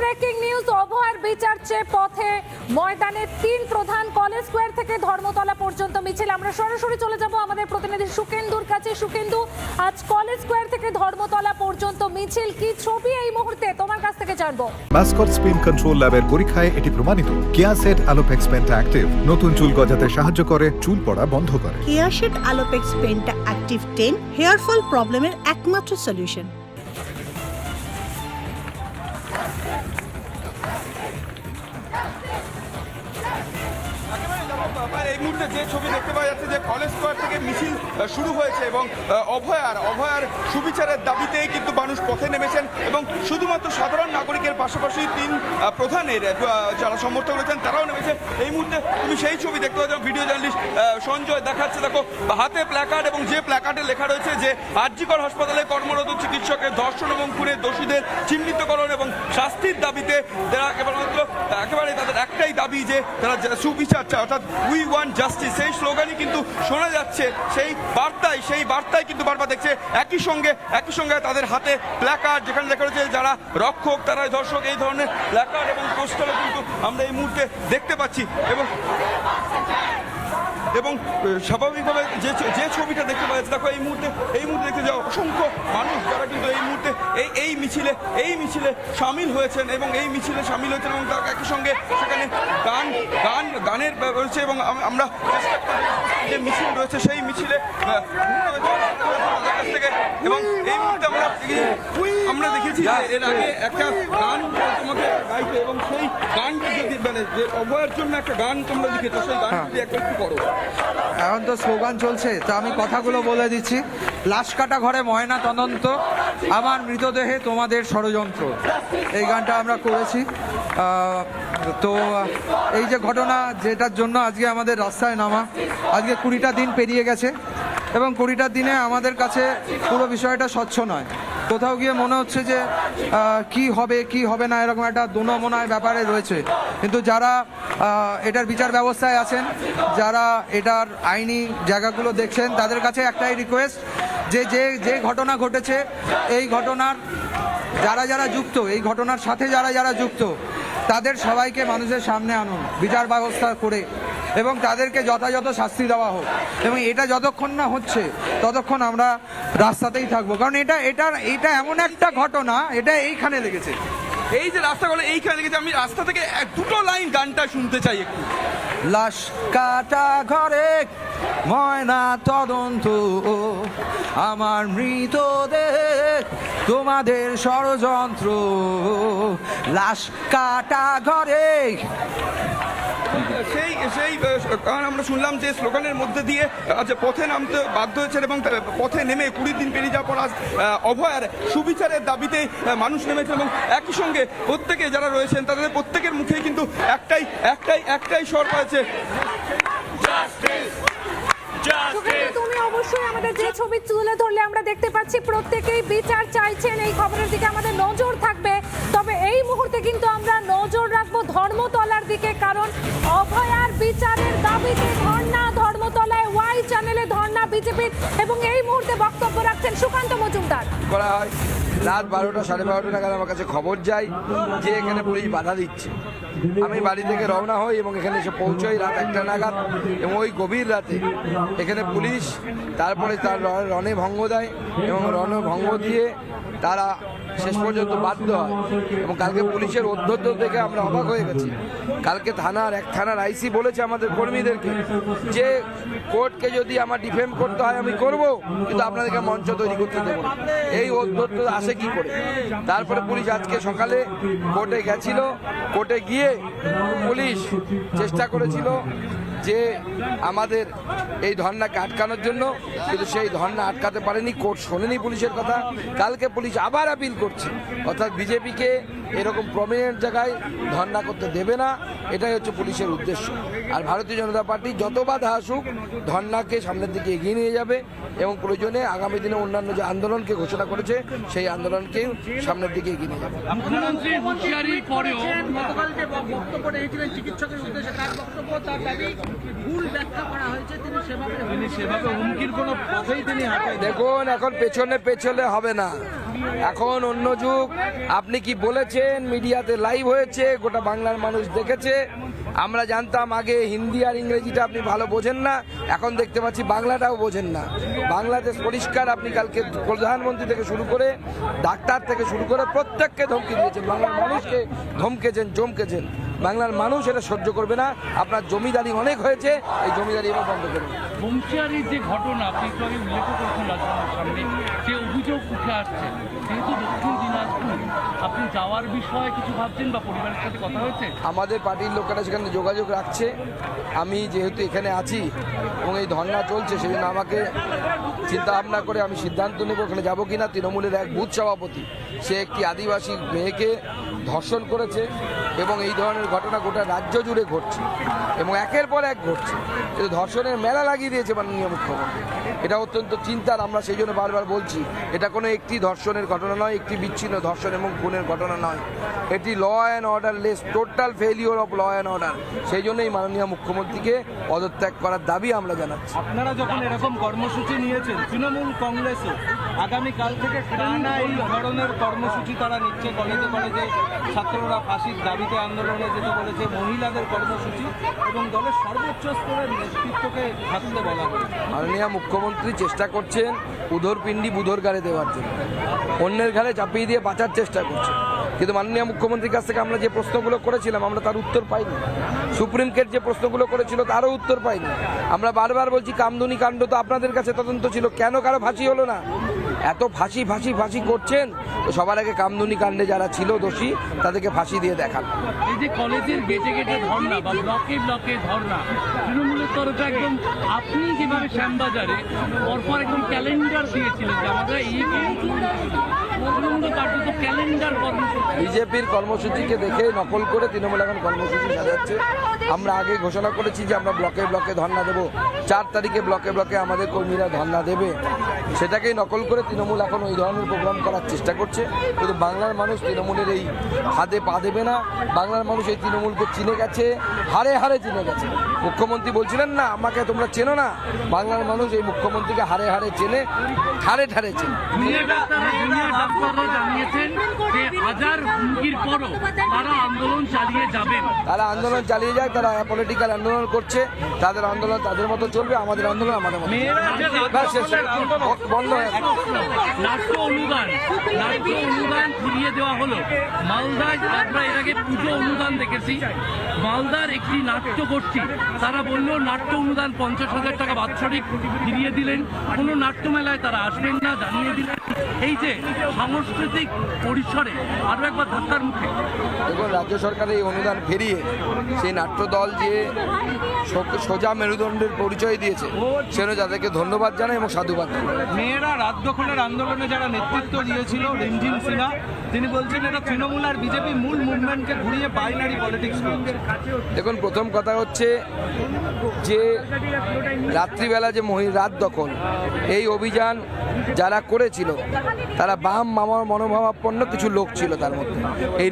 Breaking news, অভয়ার বিচার চেয়ে পথে ময়দানে 3 প্রধান, কলেজ স্কোয়ার থেকে ধর্মতলা পর্যন্ত মিছিল। আমরা সরাসরি চলে যাব আমাদের প্রতিনিধি সুকেন্দুর কাছে। সুকেন্দু, আজ কলেজ স্কোয়ার থেকে ধর্মতলা পর্যন্ত মিছিল, কি ছবি এই মুহূর্তে তোমার কাছ থেকে জানবো? মাস্কট স্পিন কন্ট্রোল ল্যাবের পরীক্ষায় এটি প্রমাণিত। কেয়াসেট আলোপেক্স পেন্টা অ্যাক্টিভ নতুন চুল গজাতে সাহায্য করে, চুল পড়া বন্ধ করে। Keya Seth Alopex penta active 10 hair fall প্রবলেমের একমাত্র সলিউশন। এই মুহূর্তে যে ছবি দেখতে পাওয়া যাচ্ছে যে কলেজ স্কোয়ার থেকে মিছিল শুরু হয়েছে এবং অভয়ার সুবিচারের দাবিতেই কিন্তু মানুষ পথে নেমেছেন এবং শুধুমাত্র সাধারণ নাগরিকের পাশাপাশি 3 প্রধানের যারা সমর্থক রয়েছেন তারাও নেমেছেন। এই মুহূর্তে তুমি সেই ছবি দেখতে পাচ্ছ, ভিডিও জার্নালিস্ট সঞ্জয় দেখাচ্ছে, দেখো হাতে প্ল্যাকার্ড এবং যে প্ল্যাকার্ডে লেখা রয়েছে যে আরজিকর হাসপাতালে কর্মরত চিকিৎসকের ধর্ষণ এবং খুনের দোষীদের চিহ্নিতকরণ এবং শাস্তির দাবিতে তারা একেবারে তাদের একটাই দাবি যে তারা সুবিচার চায়, অর্থাৎ উই ওয়ান্ট জাস্টিস। সেই স্লোগানই কিন্তু শোনা যাচ্ছে, সেই বার্তায় কিন্তু বারবার দেখছে। একই সঙ্গে তাদের হাতে প্ল্যাকার্ড যেখানে লেখা রয়েছে যারা রক্ষক তারাই ধর্ষক, এই ধরনের প্ল্যাকার্ড এবং পোস্টারও কিন্তু আমরা এই মুহূর্তে দেখতে পাচ্ছি। এবং স্বাভাবিকভাবে যে ছবিটা দেখতে পাওয়া যাচ্ছে, দেখো এই মুহূর্তে দেখতে যাও অসংখ্য মানুষ যারা কিন্তু এই মুহূর্তে এই মিছিলে সামিল হয়েছেন এবং তার একই সঙ্গে সেখানে গানের রয়েছে এবং আমরা যে মিছিল রয়েছে সেই মিছিলে থেকে এবং এই মুহূর্তে আমরা দেখেছি এর আগে একটা গান তোমাকে গাইতে এবং সেই গানটা যদি মানে যে অভয়ের জন্য একটা গান তোমরা লিখেছো, সেই গান যদি একটু করো। এখন তো স্লোগান চলছে, তো আমি কথাগুলো বলে দিচ্ছি। লাশ কাটা ঘরে ময়না তদন্ত, আমার মৃতদেহে তোমাদের ষড়যন্ত্র, এই গানটা আমরা করেছি। তো এই যে ঘটনা যেটার জন্য আজকে আমাদের রাস্তায় নামা, আজকে 20টা দিন পেরিয়ে গেছে এবং 20টা দিনে আমাদের কাছে পুরো বিষয়টা স্বচ্ছ নয়। কোথাও গিয়ে মনে হচ্ছে যে কি হবে না এরকম একটা দোনমনায় ব্যাপারে রয়েছে। কিন্তু যারা এটার বিচার ব্যবস্থায় আছেন, যারা এটার আইনি জায়গাগুলো দেখছেন, তাদের কাছে একটাই রিকোয়েস্ট যে ঘটনা ঘটেছে, এই ঘটনার যারা যুক্ত, এই ঘটনার সাথে যারা যুক্ত, তাদের সবাইকে মানুষের সামনে আনুন বিচার ব্যবস্থা করে এবং তাদেরকে যথাযথ শাস্তি দেওয়া হোক। এবং এটা যতক্ষণ না হচ্ছে ততক্ষণ আমরা রাস্তাতেই থাকবো, কারণ এটা এমন একটা ঘটনা, এটা এইখানে লেগেছে। এই যে রাস্তাগুলো এইখানে লেগেছে, আমি রাস্তা থেকে 2টো লাইন গানটা শুনতে চাই একটু। লাশ কাটা ঘরে ময়না তদন্ত, আমার মৃতদেহ তোমাদের ষড়যন্ত্র, লাশ কাটা ঘরে। সেই কারণ আমরা শুনলাম যে স্লোগানের মধ্যে দিয়ে পথে নামতে বাধ্য হয়েছেন এবং পথে নেমে 20 দিন পেরিয়ে যাওয়ার পর আজ অভয়ার সুবিচারের দাবিতে মানুষ নেমেছেন এবং একই সঙ্গে প্রত্যেকে যারা রয়েছেন তাদের প্রত্যেকের মুখেই কিন্তু একটাই স্বর পাচ্ছে। তুমি অবশ্যই আমাদের যে ছবি তুলে ধরলে আমরা দেখতে পাচ্ছি প্রত্যেকেই বিচার চাইছেন। এই খবরের দিকে আমাদের নজর থাকবে, তবে এই মুহূর্তে কিন্তু আমরা নজর রাখবো ধর্মতলার দিকে, কারণ অভয়ার বিচারের দাবিতে ধর্ণা ধর্মতলায়, ওয়াই চ্যানেলে ধর্ণা বিজেপির, এবং এই মুহূর্তে বক্তব্য রাখছেন সুকান্ত মজুমদার। করা হয় রাত 12টা 12:30 নাগাদ আমার কাছে খবর যায় যে এখানে পুলিশ বাধা দিচ্ছে। আমি বাড়ি থেকে রওনা হই এবং এখানে এসে পৌঁছই রাত 1টা নাগাদ এবং ওই গভীর রাতে এখানে পুলিশ তারপরে তার রণে ভঙ্গ দেয় এবং রণে ভঙ্গ দিয়ে তারা শেষ পর্যন্ত বাধ্য হয়। এবং কালকে পুলিশের অধ্যত্ত থেকে আমরা অবাক হয়ে গেছি। কালকে এক থানার আইসি বলেছে আমাদের কর্মীদেরকে যে কোর্টকে যদি আমার ডিফেম করতে হয় আমি করব, কিন্তু আপনাদেরকে মঞ্চ তৈরি করতে দেবো না। এই অধ্যত্ত আসে কি করে? তারপরে পুলিশ আজকে সকালে কোর্টে গেছিল, কোর্টে গিয়ে পুলিশ চেষ্টা করেছিল যে আমাদের এই ধর্নাকে আটকানোর জন্য, কিন্তু সেই ধর্না আটকাতে পারেনি, কোর্ট শোনেনি পুলিশের কথা। কালকে পুলিশ আবার আপিল করছে, অর্থাৎ বিজেপিকে এরকম প্রমিনেন্ট জায়গায় ধর্না করতে দেবে না, এটাই হচ্ছে পুলিশের উদ্দেশ্য। আর ভারতীয় জনতা পার্টি যত বাধা আসুক ধর্নাকে সামনের দিকে এগিয়ে নিয়ে যাবে এবং প্রয়োজনে আগামী দিনে অন্যান্য যে আন্দোলনকে ঘোষণা করেছে সেই আন্দোলনকে সামনের দিকে এগিয়ে নিয়ে যাবে। মুখ্যমন্ত্রীর হুঁশিয়ারির পরেও গতকাল যে বক্তব্য রেখেছিলেন চিকিৎসকের উদ্দেশ্যে তার বক্তব্য তার দাবি ভুল ব্যাখ্যা করা হয়েছে, তিনি সেভাবে হুমকির কোনো পথেই তিনি হাঁটেন। দেখুন, এখন পেছনে পেছনে হবে না, এখন অন্য যুগ। আপনি কি বলেছেন, মিডিয়াতে লাইভ হয়েছে, গোটা বাংলার মানুষ দেখেছে। আমরা জানতাম আগে হিন্দি আর ইংরেজিটা আপনি ভালো বোঝেন না, এখন দেখতে পাচ্ছি বাংলাটাও বোঝেন না। বাংলাদেশ পরিষ্কার, আপনি কালকে প্রধানমন্ত্রী থেকে শুরু করে ডাক্তার থেকে শুরু করে প্রত্যেককে ধমকি দিয়েছেন, বাংলার মানুষকে ধমকেছেন, চমকেছেন। বাংলার মানুষ এটা সহ্য করবে না। আপনার জমিদারি অনেক হয়েছে, এই জমিদারি এবার বন্ধ করুন। হুঁশিয়ারির যে ঘটনা আপনি একটু আগে উল্লেখ করেছেন রাজভবনের সামনে, যে অভিযোগ উঠে আসছে, যেহেতু দক্ষিণ দিনাজপুর, আপনি যাওয়ার বিষয়ে কিছু ভাবছেন বা পরিবারের সাথে কথা হয়েছে? আমাদের পার্টির লোকেরা সেখানে যোগাযোগ রাখছে। আমি যেহেতু এখানে আছি এবং এই ধর্না চলছে, সেই জন্য আমাকে চিন্তা ভাবনা করে আমি সিদ্ধান্ত নেব ওখানে যাবো কিনা। তৃণমূলের এক বুথ সভাপতি, সে একটি আদিবাসী মেয়েকে ধর্ষণ করেছে এবং এই ধরনের ঘটনা গোটা রাজ্য জুড়ে ঘটছে এবং একের পর এক ঘটছে। কিন্তু ধর্ষণের মেলা লাগিয়ে দিয়েছে মাননীয় মুখ্যমন্ত্রী, এটা অত্যন্ত চিন্তার। আমরা সেই জন্য বারবার বলছি, এটা কোনো একটি ধর্ষণের ঘটনা নয়, একটি বিচ্ছিন্ন ধর্ষণ এবং খুনের ঘটনা নয়, এটি law and orderless, total failure of law and order. সেই জন্যই মাননীয় মুখ্যমন্ত্রীকে পদত্যাগ করার দাবি আমরা জানাচ্ছি। আপনারা যখন এরকম কর্মসূচি নিয়েছেন, তৃণমূল কংগ্রেসও আগামীকাল থেকে টানা এই ধরনের কর্মসূচি তারা নিচ্ছে। কলেজে কলেজে ছাত্ররা ফাঁসির দাবিতে আন্দোলনে যেতে বলেছে, মহিলাদের কর্মসূচি এবং দলের সর্বোচ্চ স্তরের নেতৃত্বকে থাকতে বলা হয়েছে। মাননীয় মুখ্যমন্ত্রী চেষ্টা করছেন উধর পিণ্ডি বুধর গাড়ে দেওয়ার জন্য, অন্যের ঘাড়ে চাপিয়ে দিয়ে বাঁচার চেষ্টা করছেন। কিন্তু মাননীয় মুখ্যমন্ত্রীর কাছ থেকে আমরা যে প্রশ্নগুলো করেছিলাম, আমরা তার উত্তর পাইনি। সুপ্রিম কোর্ট যে প্রশ্নগুলো করেছিল তারও উত্তর পাইনি। আমরা বারবার বলছি, কামদুনি কাণ্ড তো আপনাদের কাছে তদন্ত ছিল, কেন কারো ফাঁসি হলো না? এত ফাঁসি ফাঁসি ফাঁসি করছেন, তো সবার আগে কামদুনি কাণ্ডে যারা ছিল দোষী তাদেরকে ফাঁসি দিয়ে দেখান। এই যে কলেজের গেটে গেটে ধর্না বা ব্লকে ব্লকে ধর্না, তৃণমূলের তরফে একদম আপনি যেভাবে শ্যামবাজারে পরপর একদম ক্যালেন্ডার দিয়েছিলেন যে আমরা এই তৃণমূল কার্যত ক্যালেন্ডার কর্মসূচি, বিজেপির কর্মসূচিকে দেখে নকল করে তৃণমূল এখন কর্মসূচি সাজাচ্ছে। আমরা আগে ঘোষণা করেছি যে আমরা ব্লকে ব্লকে ধর্না দেবো, 4 তারিখে ব্লকে ব্লকে আমাদের কর্মীরা ধর্না দেবে। সেটাকেই নকল করে তৃণমূল এখন ওই ধরনের প্রোগ্রাম করার চেষ্টা করছে। কিন্তু বাংলার মানুষ তৃণমূলের এই হাতে পা দেবে না। বাংলার মানুষ এই তৃণমূলকে চিনে গেছে, হারে হারে চিনে গেছে। মুখ্যমন্ত্রী বলছিলেন না আমাকে তোমরা চেনো না, বাংলার মানুষ এই মুখ্যমন্ত্রীকে হারে হারে চেনে, ঠারে ঠারে চেনে। ডাক্তাররা জানিয়েছেন যে হাজার হুমকির পরও তারা আন্দোলন চালিয়ে যাবেন। তারা আন্দোলন চালিয়ে যায়, তারা পলিটিক্যাল আন্দোলন করছে, তাদের আন্দোলন তাদের মতো চলবে, আমাদের আন্দোলন আমাদের মতো। বন্ধ হয়ে নাট্য অনুদান ফিরিয়ে দেওয়া হলো। মালদায় আমরা এর আগে পুজো অনুদান দেখেছি, মালদার একটি নাট্য গোষ্ঠী তারা বললো নাট্য অনুদান 50,000 টাকা বাৎসরিক ফিরিয়ে দিলেন, কোনো নাট্যমেলায় তারা আসবেন না, জানিয়ে দিলেন। এই যে সাংস্কৃতিক পরিসরে আরো একবার ধাক্কার মুখে। দেখুন, রাজ্য সরকার এই অনুদান ফিরিয়ে সেই নাট্যদল যে সোজা মেরুদণ্ডের পরিচয় দিয়েছে, সেজন্য তাদেরকে ধন্যবাদ জানাই এবং সাধুবাদ জানাই। মেয়েরা রাত দখলের আন্দোলনে যারা নেতৃত্ব দিয়েছিল, রিমঝিম সিনহা, তিনি বলছেন এটা তৃণমূল আর বিজেপি মূল মুভমেন্টকে ঘুরিয়ে বাইনারি পলিটিক্স করছে। দেখুন, প্রথম কথা হচ্ছে যে রাত্রিবেলা যে রাত দখল, এই অভিযান যারা করেছিল তারা বাম মামার মনোভাবাপন্ন কিছু লোক ছিল তার মধ্যে। এই